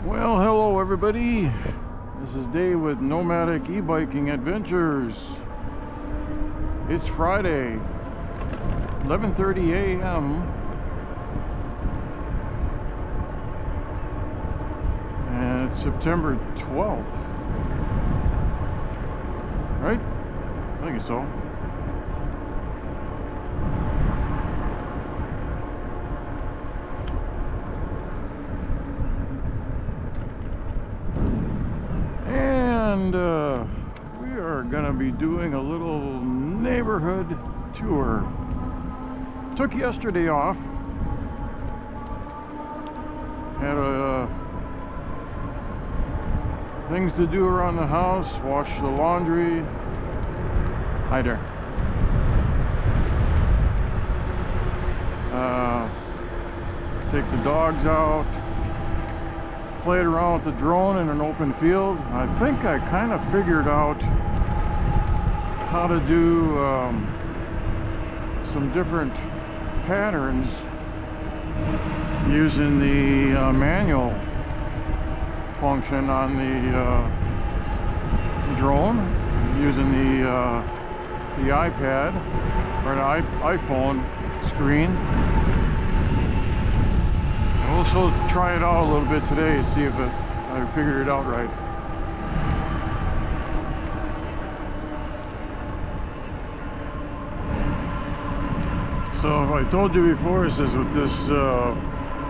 Well, hello everybody. This is Dave with Nomadic e-biking adventures. It's Friday, 11:30 a.m. and it's September 12th. Right? I think so. And we are gonna be doing a little neighborhood tour. Took yesterday off. Had things to do around the house, wash the laundry. Hi there. Take the dogs out. Played around with the drone in an open field. I think I kind of figured out how to do some different patterns using the manual function on the drone, using the iPad or the iPhone screen. I'll also try it out a little bit today to see if I figured it out right. So if I told you before, this is with this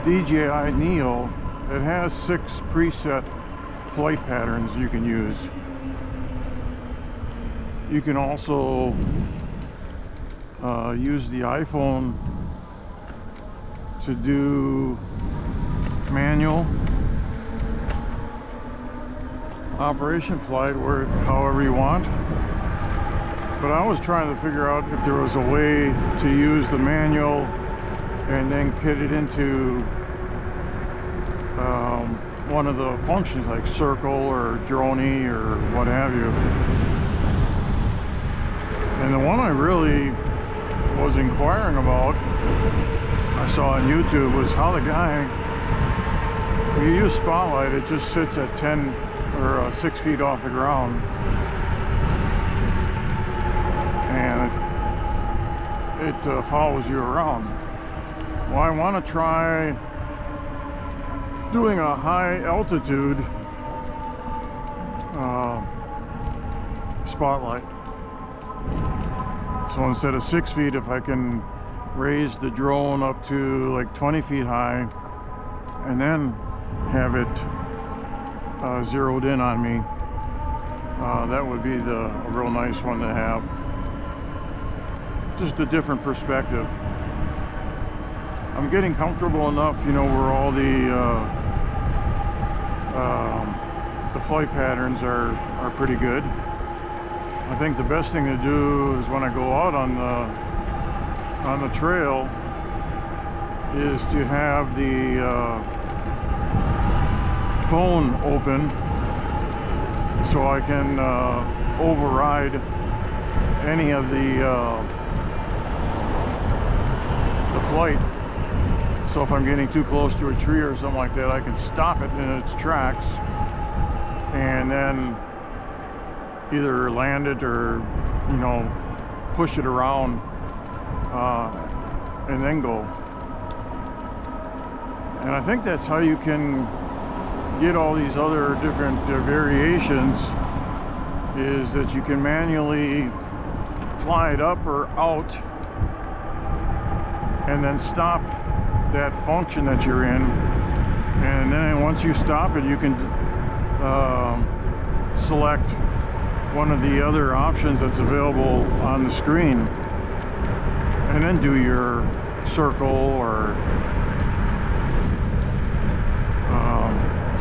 DJI Neo, it has 6 preset flight patterns you can use. You can also use the iPhone to do manual operation flight where however you want, but I was trying to figure out if there was a way to use the manual and then kit it into one of the functions like circle or droney or what have you. And the one I really was inquiring about, I saw on YouTube, was how the guy, when you use spotlight, it just sits at 10 or 6 feet off the ground, and it follows you around. Well, I want to try doing a high altitude spotlight. So instead of 6 feet, if I can raise the drone up to like 20 feet high and then have it zeroed in on me, that would be a real nice one to have. Just a different perspective. I'm getting comfortable enough, you know, where all the flight patterns are pretty good. I think the best thing to do is when I go out on the trail is to have the phone open so I can override any of the flight. So if I'm getting too close to a tree or something like that, I can stop it in its tracks and then either land it or, you know, push it around and then go. And I think that's how you can get all these other different variations, is that you can manually fly it up or out and then stop that function that you're in, and then once you stop it, you can select one of the other options that's available on the screen and then do your circle or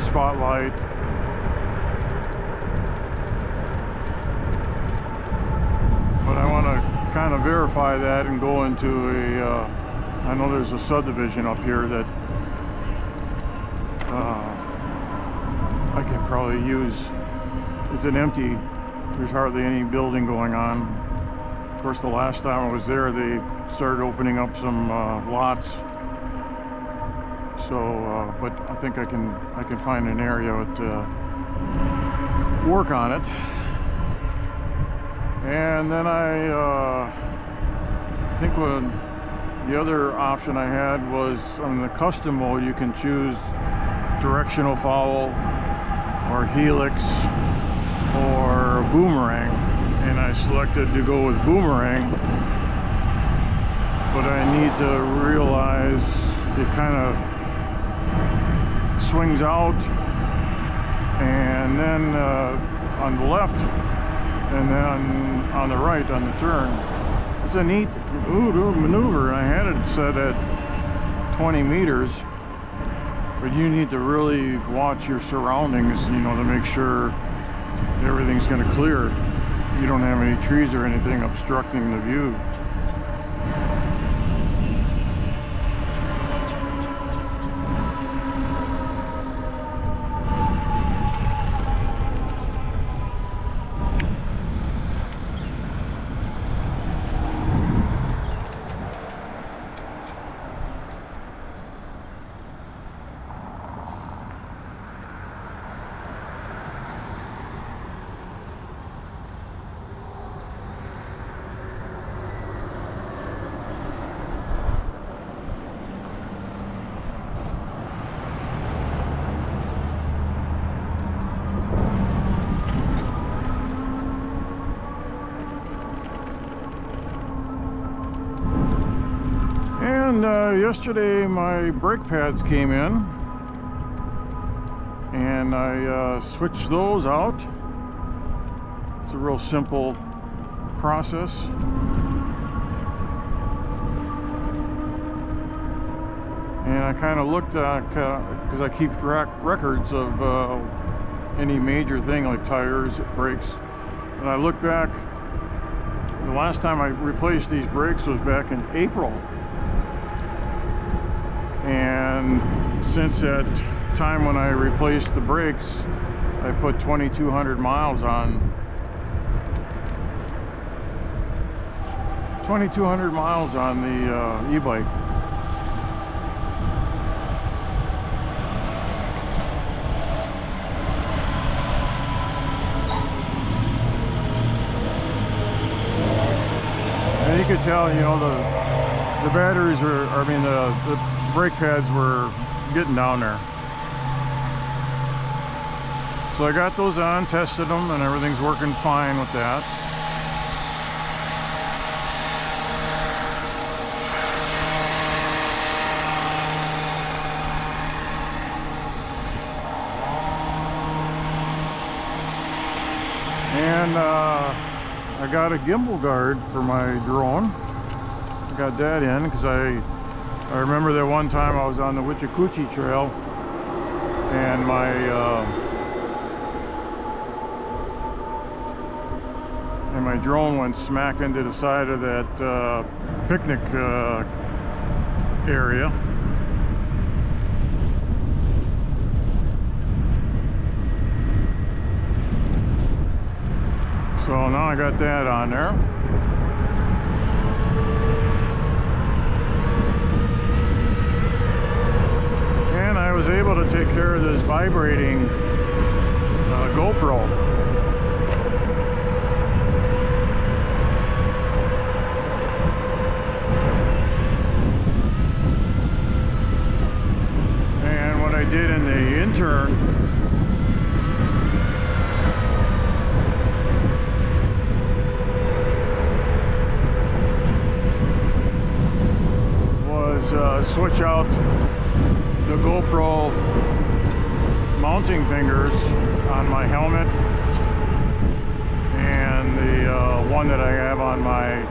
spotlight. But I want to kind of verify that and go into I know there's a subdivision up here that I can probably use. It's an empty, there's hardly any building going on. Of course, the last time I was there, they started opening up some lots. So, but I think I can find an area to work on it. And then I think the other option I had was on the custom mode. You can choose directional follow or helix or boomerang, and I selected to go with boomerang, but I need to realize it kind of swings out and then on the left and then on the right on the turn. It's a neat maneuver, and I had it set at 20 meters, but you need to really watch your surroundings, you know, to make sure everything's going to clear. You don't have any trees or anything obstructing the view. And yesterday my brake pads came in, and I switched those out. It's a real simple process. And I kind of looked at, because I keep records of any major thing like tires, brakes, and I looked back. The last time I replaced these brakes was back in April. And since that time when I replaced the brakes, I put 2,200 miles on. 2,200 miles on the e-bike. And you could tell, you know, the batteries were, I mean, the brake pads were getting down there. So I got those on, tested them, and everything's working fine with that. And I got a gimbal guard for my drone. I got that in because I remember that one time I was on the Wichikuchi Trail, and my drone went smack into the side of that picnic area. So now I got that on there. And I was able to take care of this vibrating GoPro. And what I did in the intern, switch out the GoPro mounting fingers on my helmet and the one that I have on my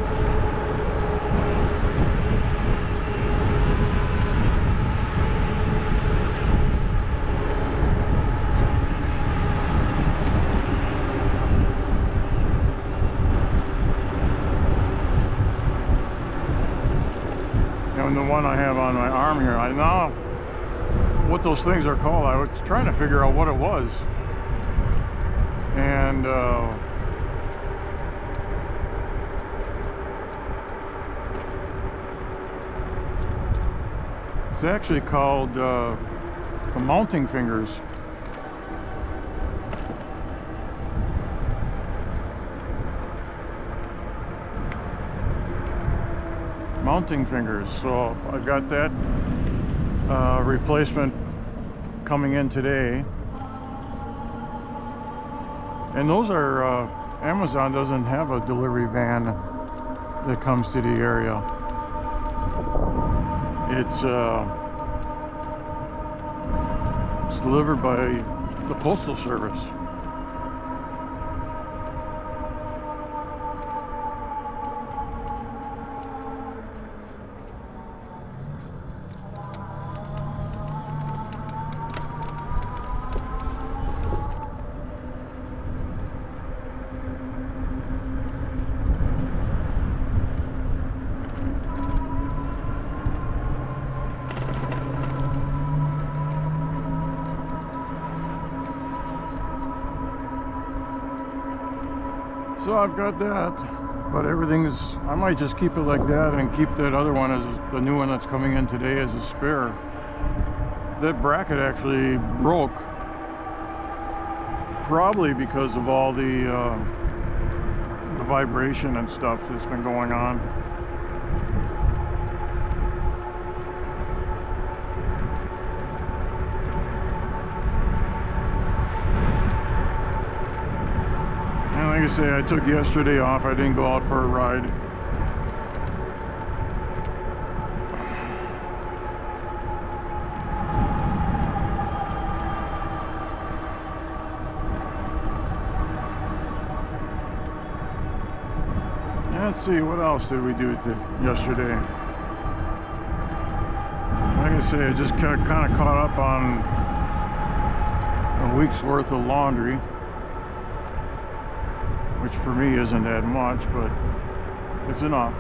and the one I have on my arm here. I know what those things are called. I was trying to figure out what it was, and It's actually called the mounting fingers. Mounting fingers. So I got that replacement coming in today. And those are, Amazon doesn't have a delivery van that comes to the area. It's delivered by the Postal Service. So I've got that, but everything's, I might just keep it like that and keep that other one as the new one that's coming in today as a spare. That bracket actually broke, probably because of all the vibration and stuff that's been going on. Like I say, I took yesterday off. I didn't go out for a ride. Let's see, what else did we do yesterday? Like I say, I just kind of caught up on a week's worth of laundry, which for me isn't that much, but it's enough.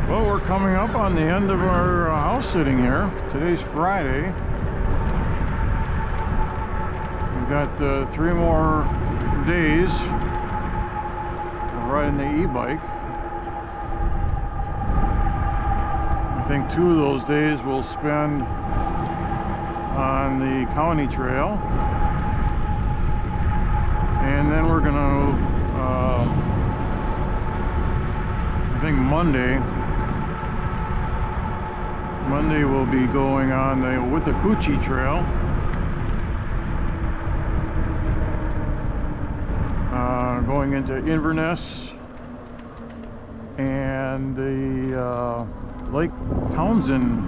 Well, we're coming up on the end of our house sitting here. Today's Friday. We've got 3 more days of riding the e-bike. I think 2 of those days we'll spend on the county trail. And then we're gonna, I think Monday we'll be going on the Withlacoochee Trail, going into Inverness and the Lake Townsend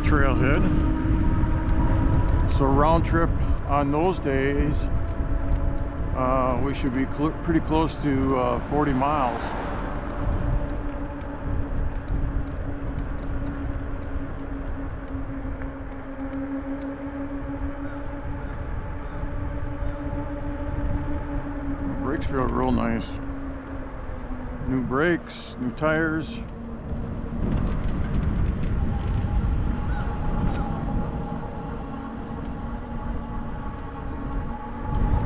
trailhead. So round trip on those days, we should be pretty close to 40 miles. Feel real nice. New brakes, new tires.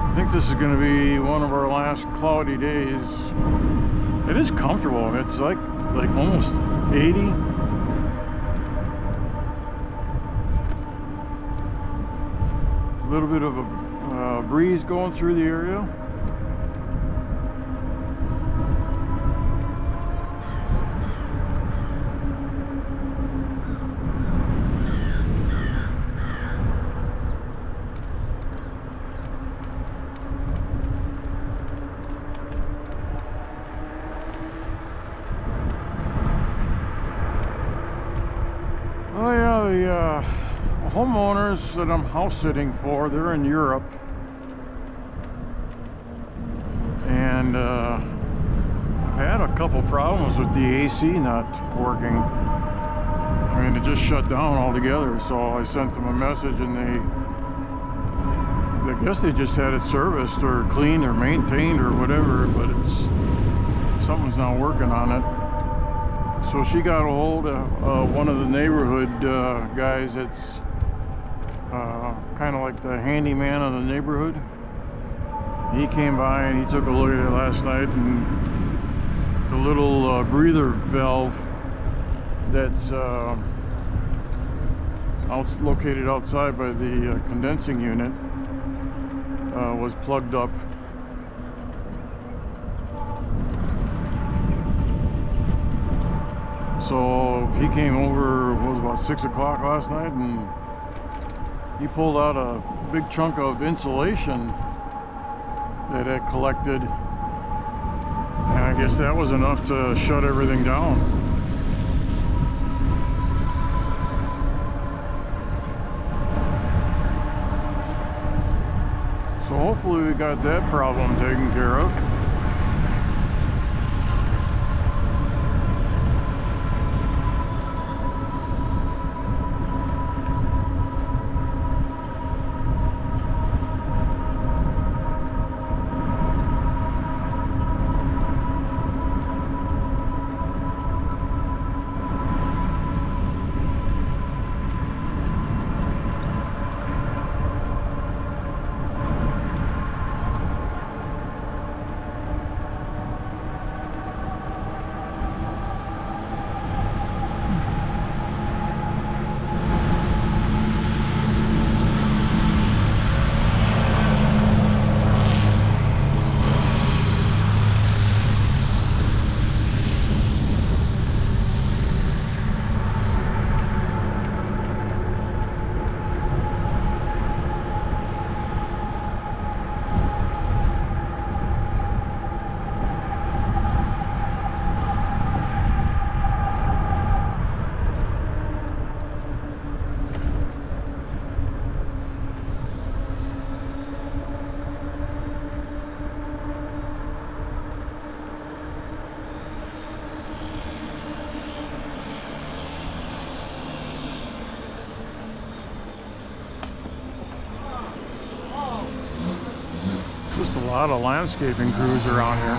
I think this is going to be one of our last cloudy days. It is comfortable. It's like almost 80. A little bit of a breeze going through the area. Oh yeah, the homeowners that I'm house sitting for, they're in Europe, and I've had a couple problems with the AC not working. I mean, it just shut down altogether. So I sent them a message, and the guess they just had it serviced or cleaned or maintained or whatever, but something's not working on it. So she got a hold of one of the neighborhood guys that's kind of like the handyman of the neighborhood. He came by and he took a look at it last night, and the little breather valve that's located outside by the condensing unit was plugged up. So he came over, it was about 6 o'clock last night, and he pulled out a big chunk of insulation that had collected, and I guess that was enough to shut everything down. So hopefully we got that problem taken care of. Just a lot of landscaping crews around here.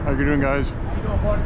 How you doing, guys? How you doing, bud?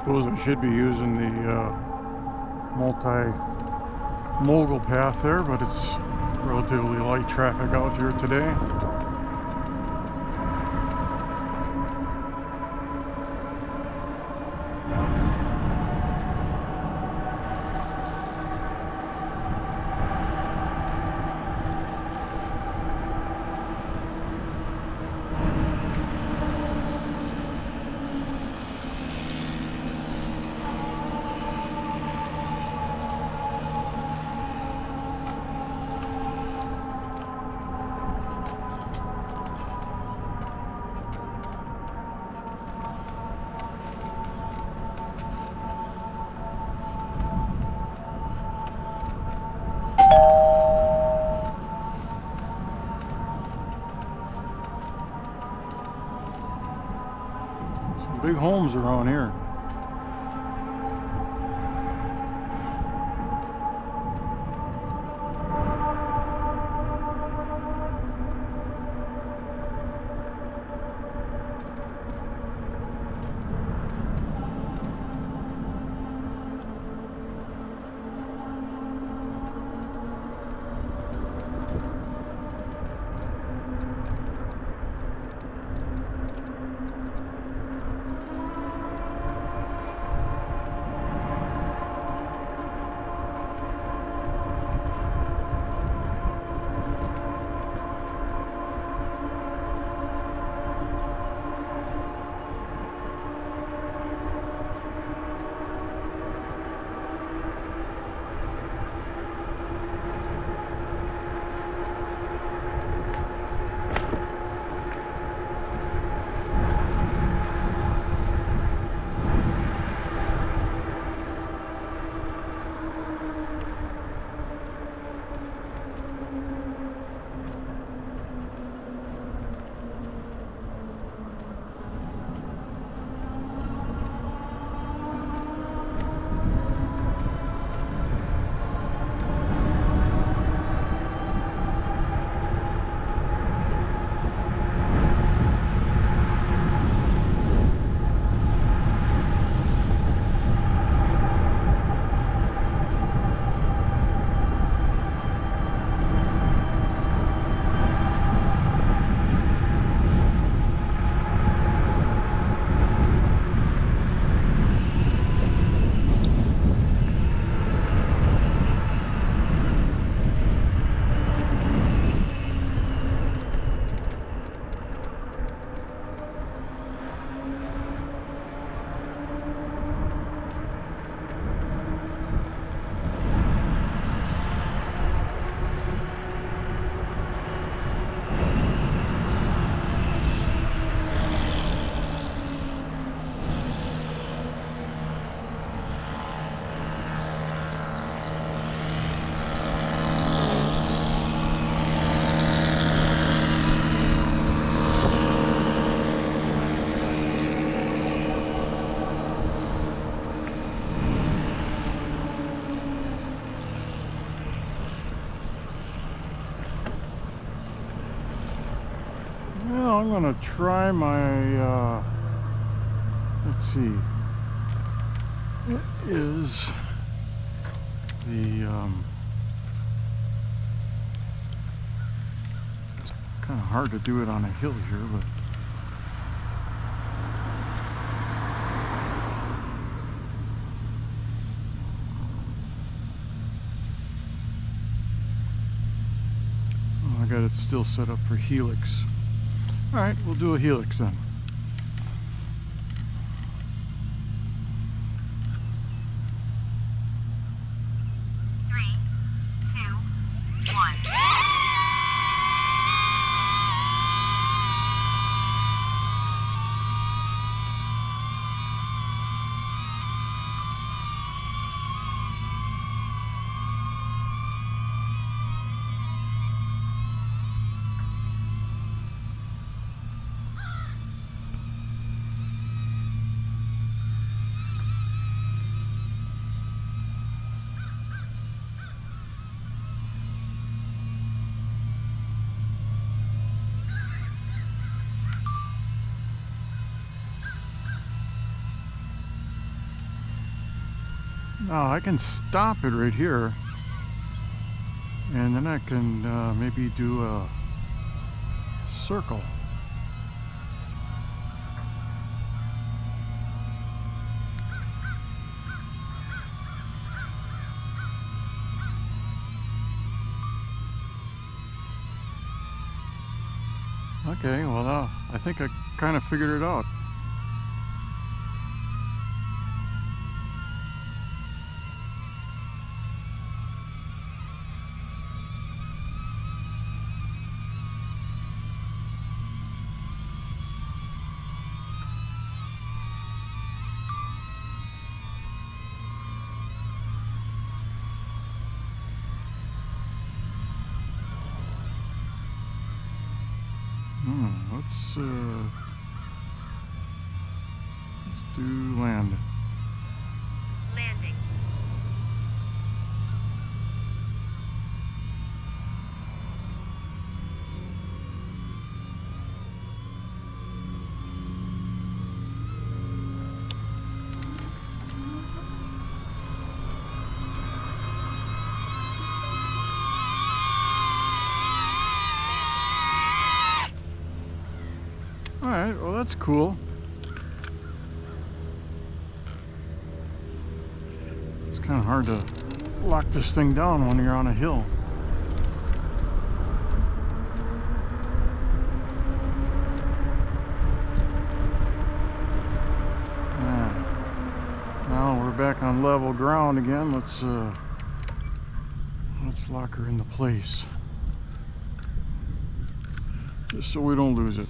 suppose I should be using the multi-mogul path there, but it's relatively light traffic out here today. Big homes around here. I'm gonna try my, let's see, it is the, it's kind of hard to do it on a hill here, but I got it still set up for helix. All right, we'll do a helix then. Now I can stop it right here, and then I can maybe do a circle. Okay, well, I think I kind of figured it out. Let's do land. Landing. Alright, well that's cool. It's kind of hard to lock this thing down when you're on a hill. Now we're back on level ground again. Let's lock her into place, just so we don't lose it.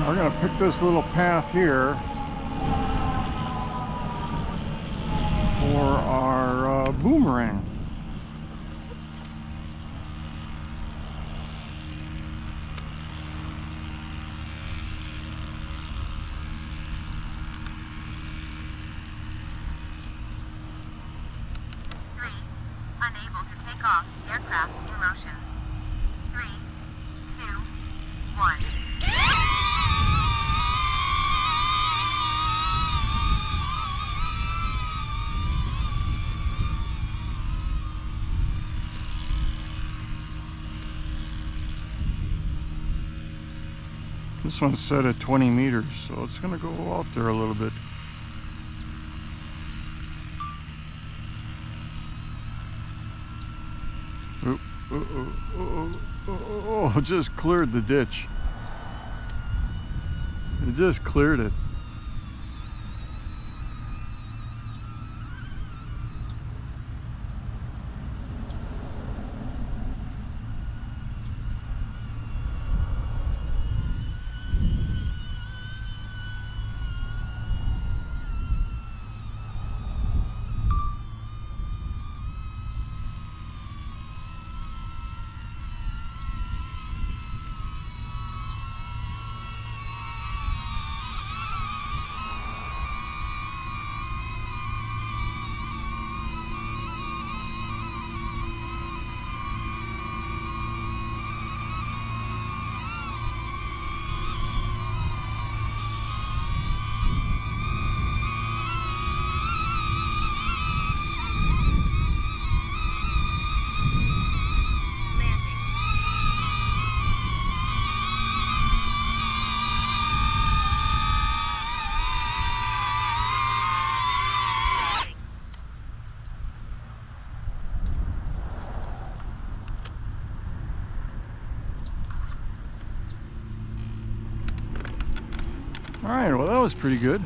We're going to pick this little path here for our boomerang. Unable to take off. Aircraft in motion. 3, 2, 1. This one's set at 20 meters, so it's going to go out there a little bit. Oh, it just cleared the ditch. It just cleared it. All right, well, that was pretty good.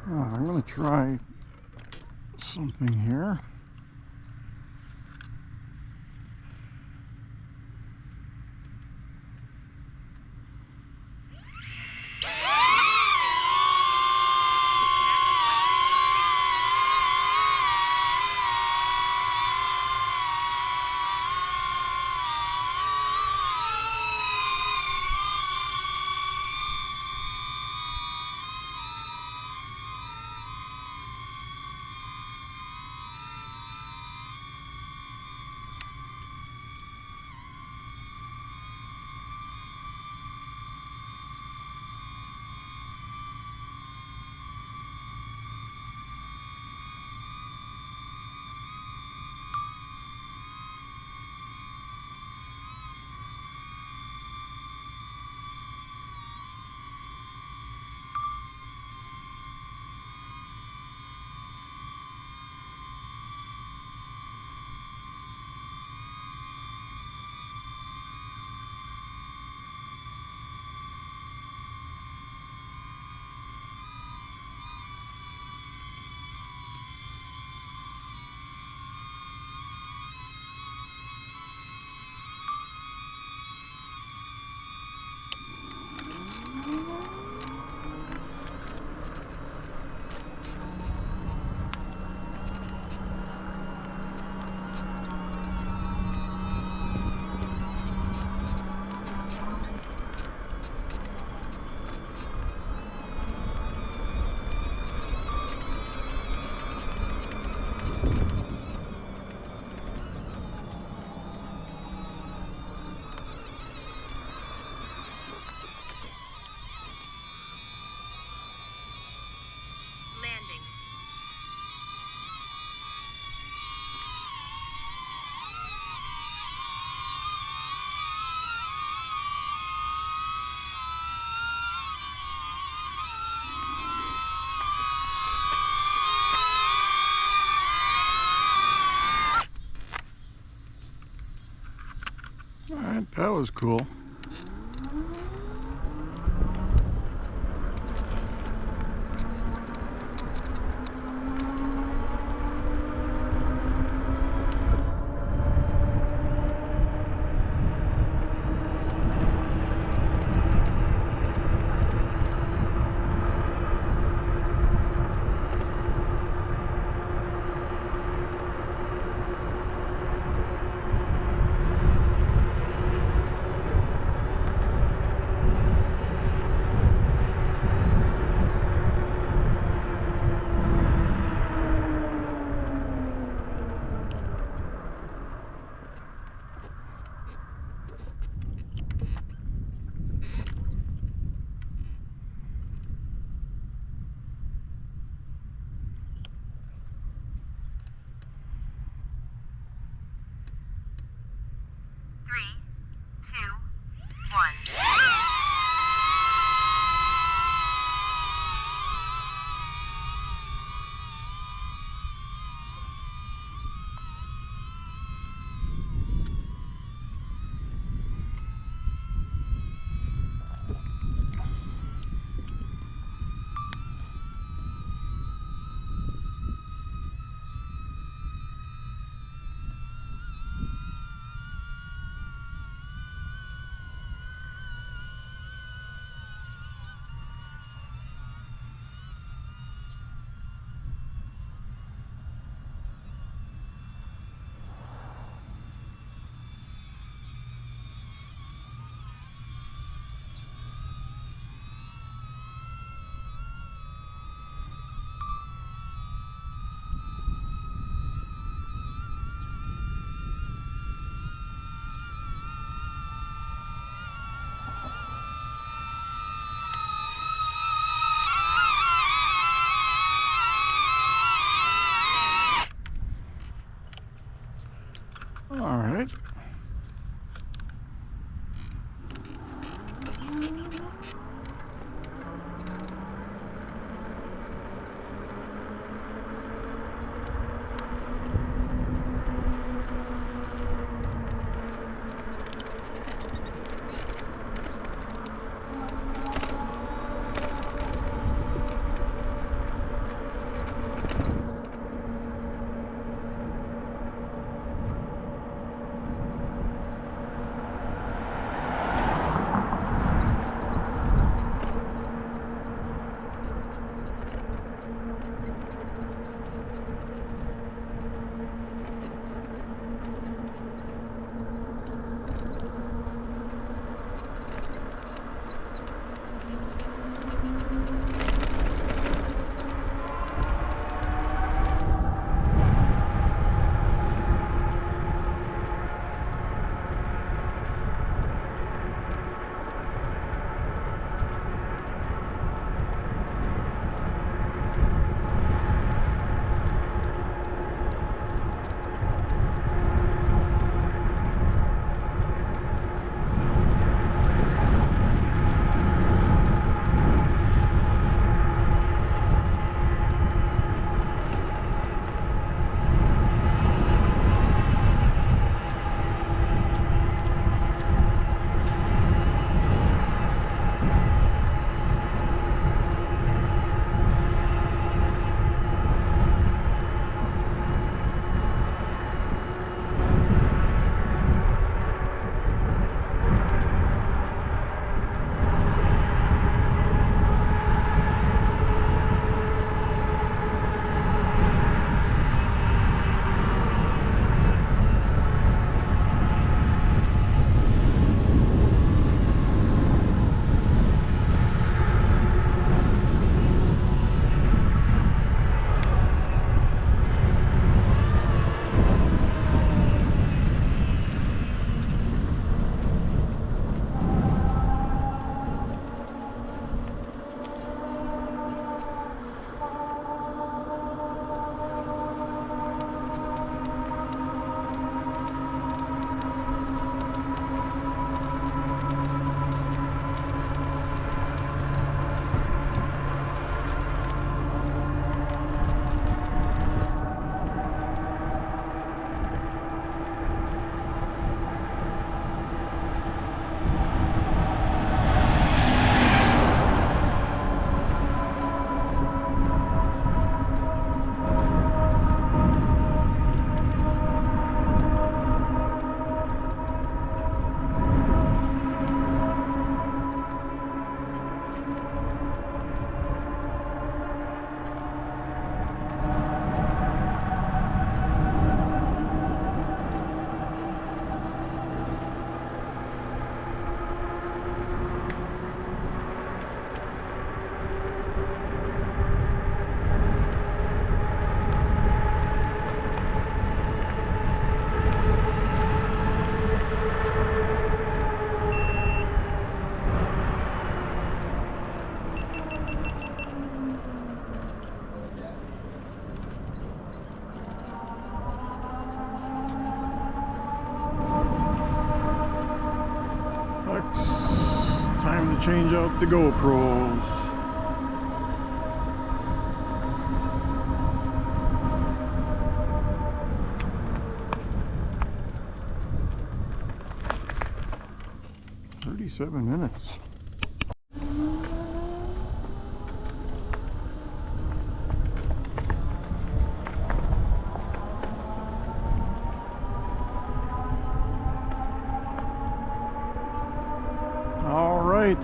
I'm going to try something here. was cool. change out the GoPros. Minutes. All right.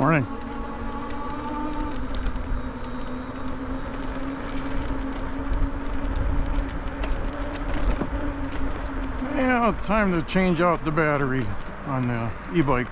Morning. Yeah, time to change out the battery on the e-bike.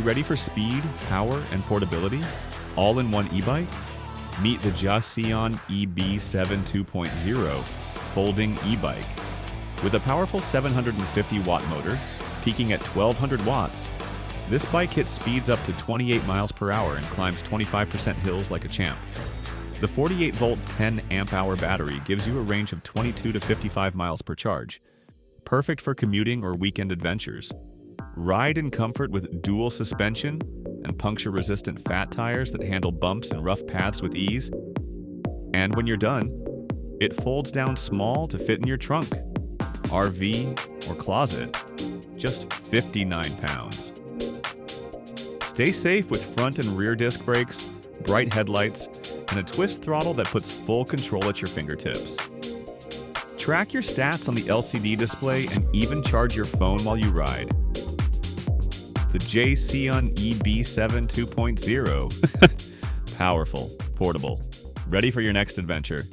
ready for speed, power, and portability, all in one e-bike? Meet the Jasion EB7 2.0 folding e-bike. With a powerful 750-watt motor, peaking at 1200 watts, this bike hits speeds up to 28 miles per hour and climbs 25% hills like a champ. The 48-volt 10-amp-hour battery gives you a range of 22 to 55 miles per charge, perfect for commuting or weekend adventures. Ride in comfort with dual suspension and puncture-resistant fat tires that handle bumps and rough paths with ease. And when you're done, it folds down small to fit in your trunk, RV, or closet. Just 59 pounds. Stay safe with front and rear disc brakes, bright headlights, and a twist throttle that puts full control at your fingertips. Track your stats on the LCD display and even charge your phone while you ride. The Jasion EB7 2.0. Powerful, portable, ready for your next adventure.